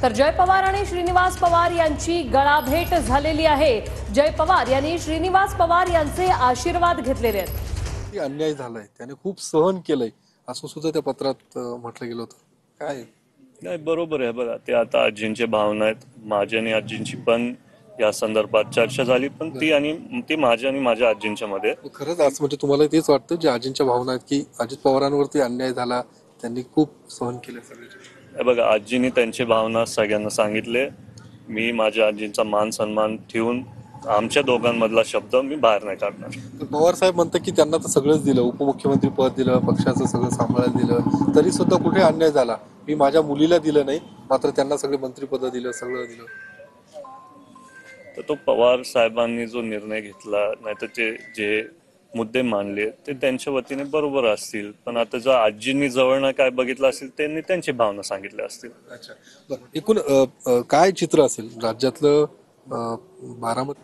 तर जय पवार आणि श्रीनिवास पवार यांची गळाभेट झालेली आहे। जय पवार यांनी श्रीनिवास पवार यांचे आशीर्वाद घेतलेले आहेत। अन्याय झालाय, त्याने खूप सहन केलंय असं सुद्धा त्या पत्रात म्हटलं गेलं होतं। काय नाही, बरोबर आहे। बघा, ते आता आजींचे भावना आहेत, माझी आणि आजींची पण या संदर्भात चर्चा झाली, पण ती माझ्या आणि माझ्या आजींच्या मध्ये। खरंच आज म्हणजे तुम्हाला तेच वाटतं जे आजींच्या भावना आहेत की अजित पवारांवरती अन्याय झाला, त्यांनी खूप सहन केले सगळे? बघा, आजींनी त्यांची भावना सगळ्यांना सांगितले। मी माझ्या आजींचा मान सन्मान ठेवून आमच्या दोघांमधला शब्द मी बाहेर नाही काढणार। तर पवार साहेब म्हणतात की त्यांना तर सगळंच दिलं, उपमुख्यमंत्री पद दिलं, पक्षाचं सगळं सांभाळायला दिलं, तरी सुद्धा कुठे अन्याय झाला? मी माझ्या मुलीला दिलं नाही, मात्र त्यांना सगळे मंत्रिपद दिलं, सगळं दिलं। तर तो पवार साहेबांनी जो निर्णय घेतला, नाही तर ते जे मुद्दे मांडले ते त्यांच्या वतीने बरोबर असतील, पण आता जर आजींनी जवळनं काय बघितलं असेल त्यांनी त्यांची भावना सांगितल्या असतील। अच्छा, बरं, एकूण काय चित्र असेल राज्यातलं? बारामती